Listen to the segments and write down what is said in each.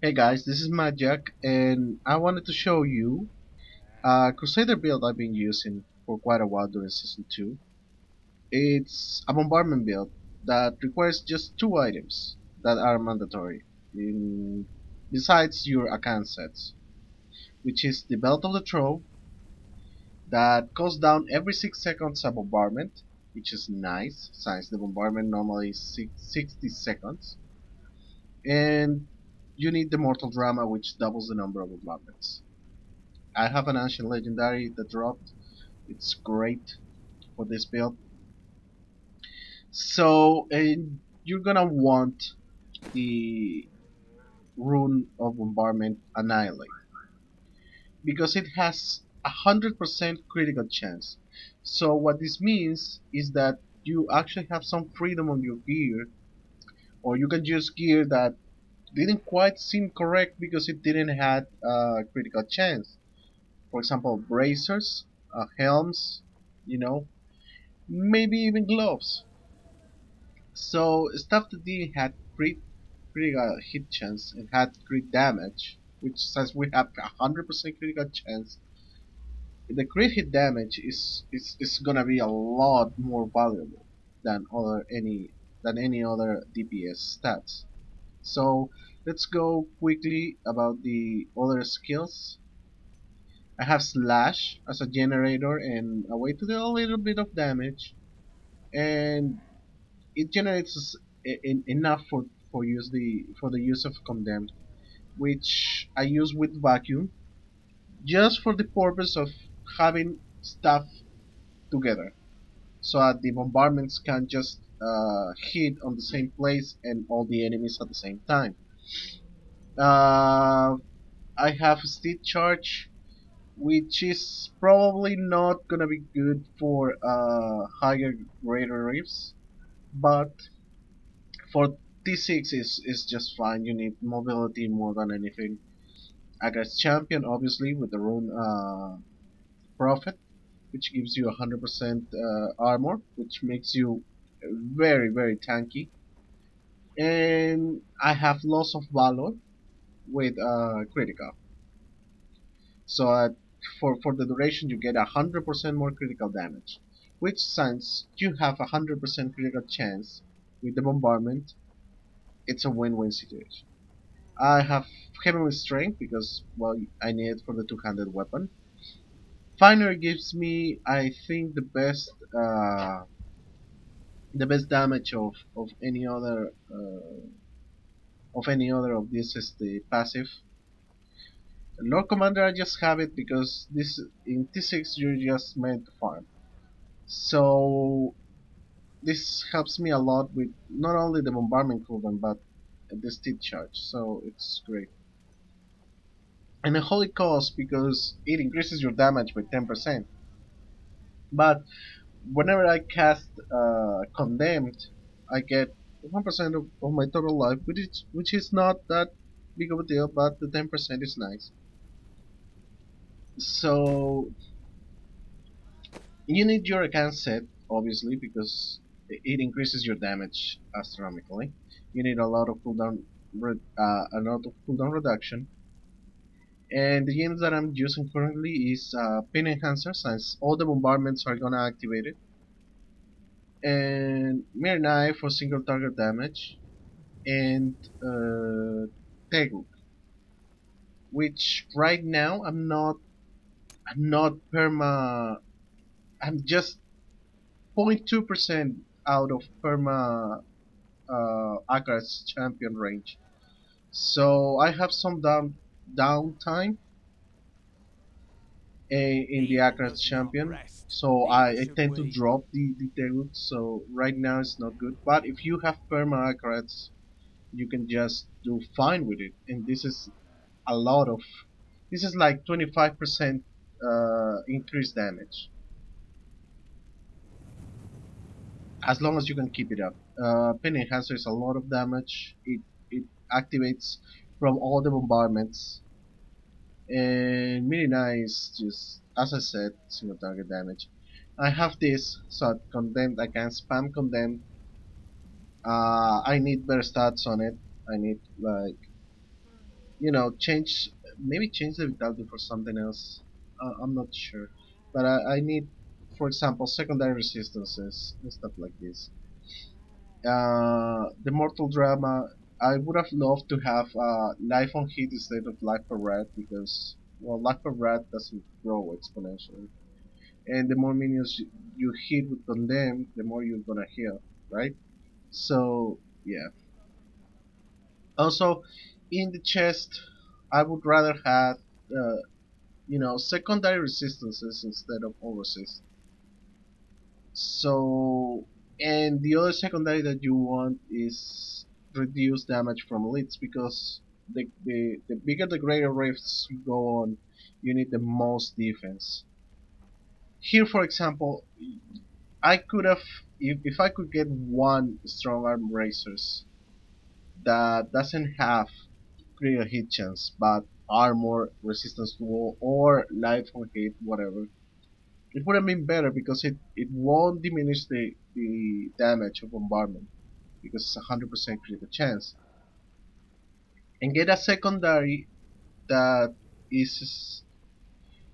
Hey guys, this is Jack, and I wanted to show you a Crusader build I've been using for quite a while during Season 2. It's a bombardment build that requires just two items that are mandatory, besides your account sets, which is the Belt of the Throve that goes down every 6 seconds a bombardment, which is nice since the bombardment normally is 60 seconds, and you need the Mortal Drama, which doubles the number of bombardments. I have an ancient legendary that dropped. It's great for this build. So you're gonna want the rune of bombardment Annihilate because it has 100% critical chance. So what this means is that you actually have some freedom on your gear, or you can use gear that didn't quite seem correct because it didn't have critical chance. For example, bracers, helms, you know, maybe even gloves. So stuff that didn't had critical hit chance and had crit damage, which since we have 100% critical chance, the crit hit damage is gonna be a lot more valuable than any other DPS stats. So let's go quickly about the other skills. I have slash as a generator and a way to do a little bit of damage, and it generates enough for the use of condemned, which I use with vacuum just for the purpose of having stuff together, so that the bombardments can just hit on the same place and all the enemies at the same time. Uh, I have Steed Charge, which is probably not gonna be good for higher greater reefs, but for T6 is just fine. You need mobility more than anything. Against champion, obviously, with the rune prophet, which gives you 100% armor, which makes you very tanky. And I have loss of valor with critical, so for the duration you get 100% more critical damage. Which since you have 100% critical chance with the bombardment, it's a win-win situation. I have heavenly strength because well I need it for the two-handed weapon. Finer gives me I think the best damage of any other of this is the passive. Lord Commander I just have it because this in T6 you're just meant to farm. So this helps me a lot with not only the bombardment cooldown but the steed charge. So it's great. And a holy cost because it increases your damage by 10%. But whenever I cast Condemned, I get 1% of my total life, which is not that big of a deal, but the 10% is nice. So you need your account set, obviously, because it increases your damage astronomically. You need a lot of cooldown reduction. And the units that I'm using currently is Pin Enhancer, since all the bombardments are gonna activate it, and Mere Knife for single target damage, and Teguk, which right now I'm not perma. I'm just 0.2% out of perma Agra's champion range. So I have some downtime in the Agra's champion. So I tend to drop the Teguk. So right now it's not good. But if you have perma Agra's, you can just do fine with it. And this is a lot of this is like 25% increased damage as long as you can keep it up. Pin Enhancer is a lot of damage. It activates from all the bombardments, and Mini is just as I said, single target damage. I have this, so condemned. I can spam condemned. I need better stats on it. I need like change, maybe change the vitality for something else. I'm not sure, but I need, for example, secondary resistances and stuff like this. The mortal drama. I would have loved to have life on hit instead of life per rat because, well, life per rat doesn't grow exponentially, and the more minions you hit with condemn, the more you're gonna heal, right? So yeah. Also, in the chest, I would rather have secondary resistances instead of all resist. So, and the other secondary that you want is reduce damage from elites because the bigger the greater rifts you go on, you need the most defense. Here, for example, I could have, if I could get one strong arm racers that doesn't have critical hit chance but armor, resistance to wall, or life on hit, whatever. It would have been better because it won't diminish the damage of bombardment because it's 100% critical chance. And get a secondary that is,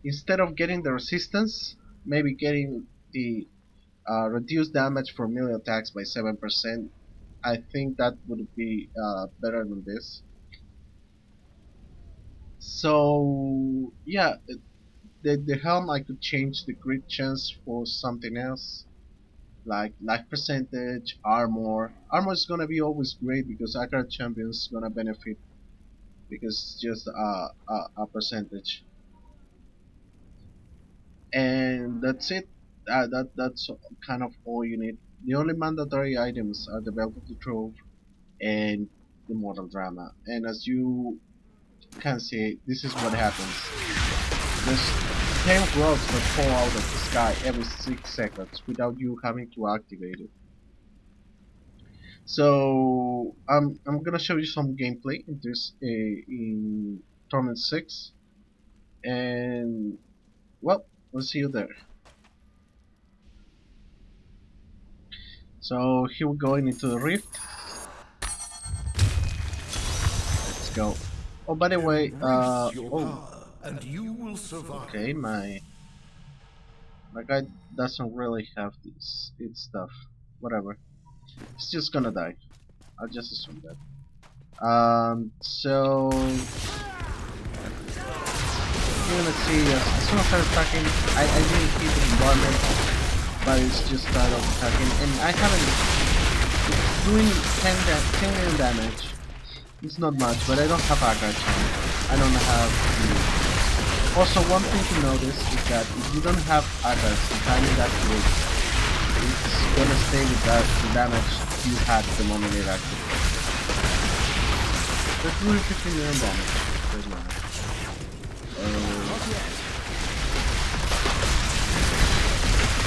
instead of getting the resistance, maybe getting the reduced damage for melee attacks by 7%. I think that would be better than this. So yeah, the helm I could change the crit chance for something else like life percentage, armor. Armor is gonna be always great because accurate champions gonna benefit because it's just a percentage, and that's it. That's kind of all you need. The only mandatory items are the belt of the throve and the mortal drama. And as you can see, this is what happens. There's 10 rocks that fall out of the sky every 6 seconds without you having to activate it. So I'm gonna show you some gameplay in this in Torment 6, and well, we'll see you there. So here we're going into the rift. Let's go. Oh, by the way, and you will survive. okay, my guy doesn't really have this its stuff. Whatever, he's just gonna die. I'll just assume that. So you're gonna see as soon as I start attacking, I didn't hit the bombardment, but it's just started attacking, and I haven't. It's doing 10 million damage. It's not much, but I don't have aggro chance. I don't have. Also, one thing to notice is that if you don't have aggro timing that quick, it's gonna stay with that the damage you had the moment it activated. That's doing 15 million damage. Doesn't matter.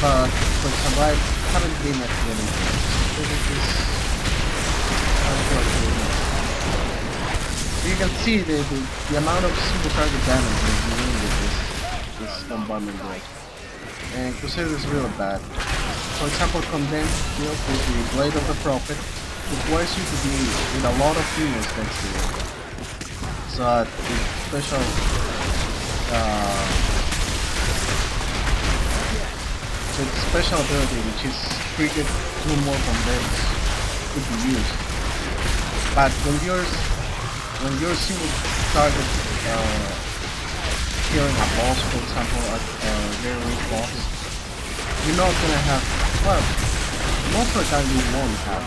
But for example, I haven't been activating this. You can see the amount of single target damage that you're doing with this bombardment build. And Crusader is really bad. For example, condensed build with the Blade of the Prophet requires you to be with a lot of minions next to you. So the special the special ability, which is triggered through more condensed, could be used. But when you're single target killing a boss, for example, a very weak boss, you're not gonna have, well, most of the time you won't have.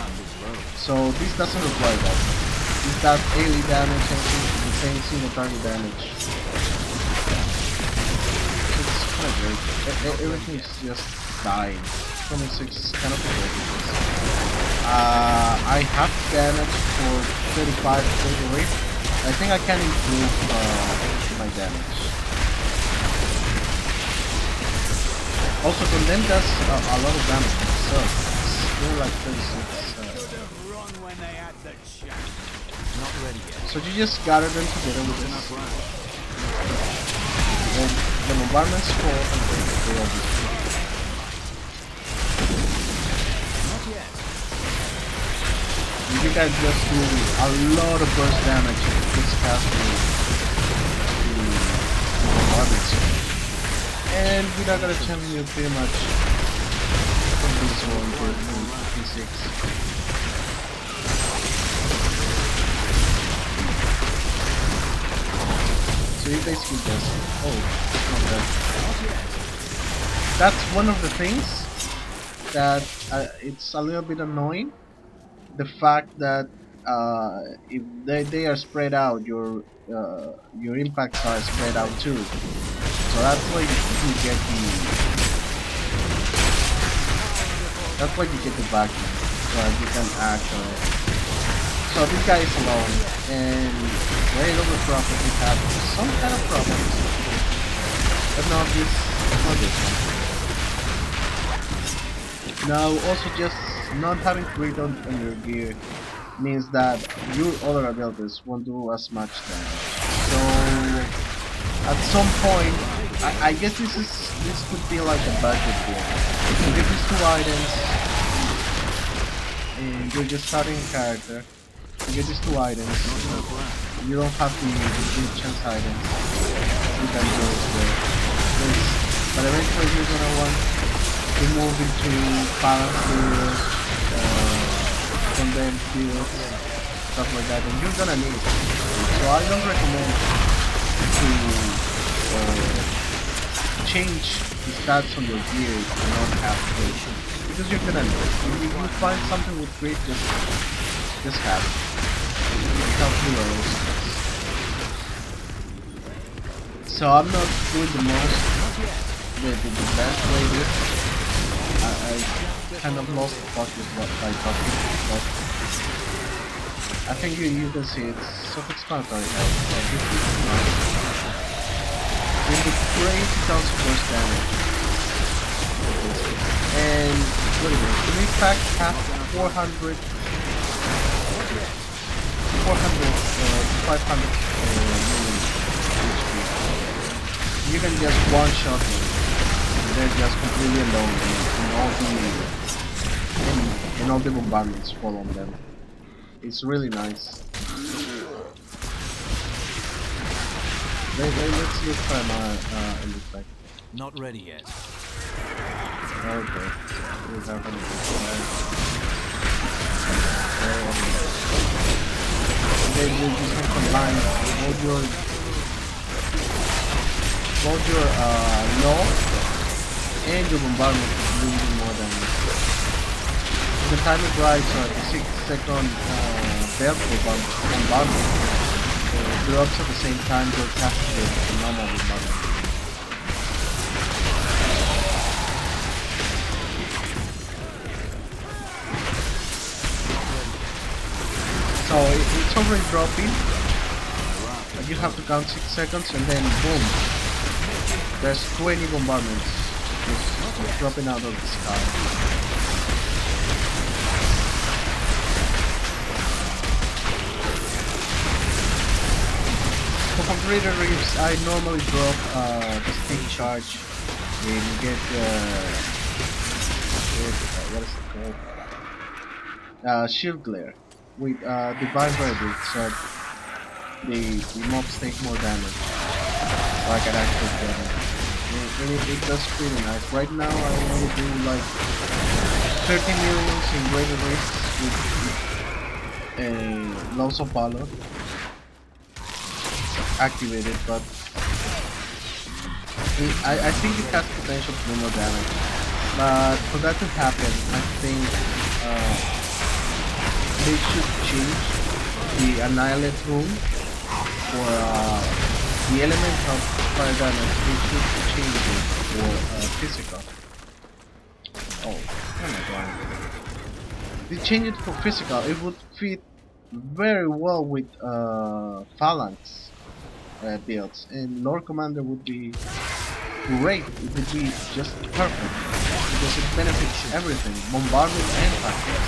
So this doesn't require that. This does AoE damage and the same single target damage. It's kind of great. Everything is just dying. 26 is kind of great. I have damage for 35 to 30. I think I can improve my damage. Also, Condemn does a lot of damage to itself. It's really like 36. Not ready yet. So you just gather them together with this. Then the bombardments fall and they all destroy. Not yet. You guys just do a lot of burst damage with just cast the bombardment. And we're not gonna challenge you pretty much from this one to P6. So you basically just not that. That's one of the things that it's a little bit annoying. The fact that if they are spread out, your impacts are spread out too. So that's why you get the backing, so that you can act on it. So this guy is alone, and right over profit we have some kind of problems, but not this one. Now also just not having crit on your gear means that your other abilities won't do as much damage. So at some point, I guess this could be like a budget here. You get these two items, and you're just starting a character. You get these two items. You don't have the big chance items. You can go this, but eventually you're gonna want to move into balance build, condemned build, stuff like that, and you're gonna need it. So I don't recommend to change the stats on your gear if you don't have to, because you're gonna need it. If you find something with great, just have it. Help you always. So I'm not doing the most, the best way this. I kind of lost focus by talking, but I think you can see it's self-explanatory now. In the great it does force damage. And what is it? The impact has 400 to 500 million HP. You can just one-shot them. They're just completely alone and all the bombardments fall on them. It's really nice. Let's look for an effect. Not ready yet. Okay. We have an then you can combine both your law and your bombardment is really more than the time it right, so at the 6-second belt bombardment drops at the same time you're casting the normal bombardment. So it's already dropping, but you have to count 6 seconds and then boom, there's 20 bombardments just dropping out of the sky. For Crusader Reefs, I normally drop the stick charge and get what is it called? Shield glare with divine verdict, so the mobs take more damage. So I can actually get it. And it does pretty nice. Right now I only do like 30 millions in greater risks with loss of valor activated, but I think it has potential to do more damage. But for that to happen, I think they should change the Annihilate rune for the element of fire damage. They should change it for physical. Oh my god. They change it for physical. It would fit very well with phalanx builds, and Lord Commander would be great. It would be just perfect because it benefits everything, bombardment and fighting.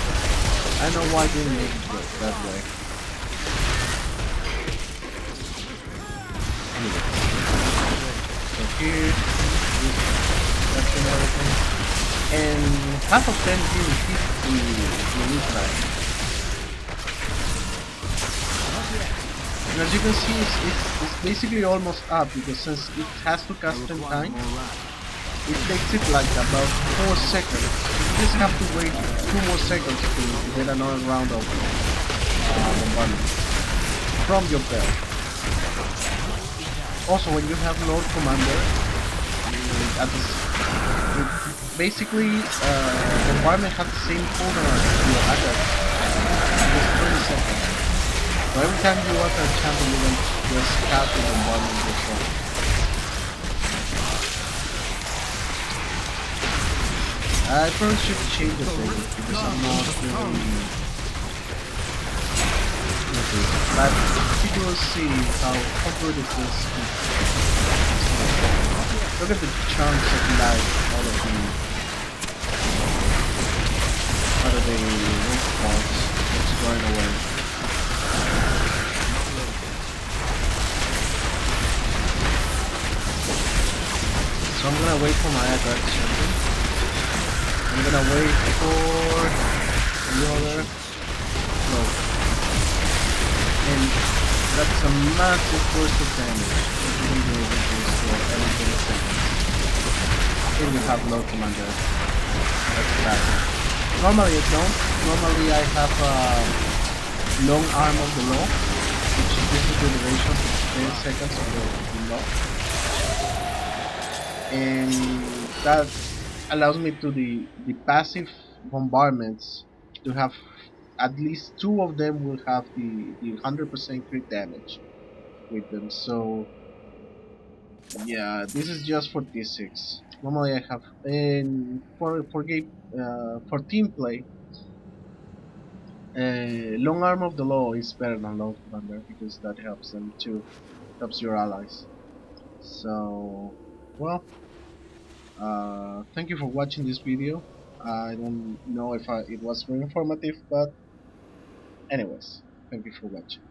I know why they didn't make it that way. Anyway, so here, that's and everything, and half of them didn't hit the loot side. And as you can see, it's basically almost up because since it has to I cast 10 require times, more rune. it takes it like about 4 seconds. You just have to wait 2 more seconds to get another round of bombardment from your belt. Also, when you have Lord Commander, at this, basically bombardment has the same cooldown as your attack, just 20 seconds. So every time you attack a champion, you can just cast the bombardment yourself. I probably should change the settings because I'm not really okay. But you will see how good it is. Look at the chunks of light out of the roof walls. It's going away. So I'm gonna wait for my attack champion. I'm gonna wait for the other. No. And that's a massive burst of damage. If you can be able to restore every 20 seconds. And you have low commander. That's bad. Normally I don't. Normally I have a long arm of the law, which gives the duration for 10 seconds of the law. And that allows me to the passive bombardments to have at least 2 of them will have the 100% crit damage with them. So yeah, this is just for D6. Normally I have, and for game for team play, long arm of the law is better than long commander because that helps them too, helps your allies. So well, thank you for watching this video. I don't know if it was very informative, but anyways, thank you for watching.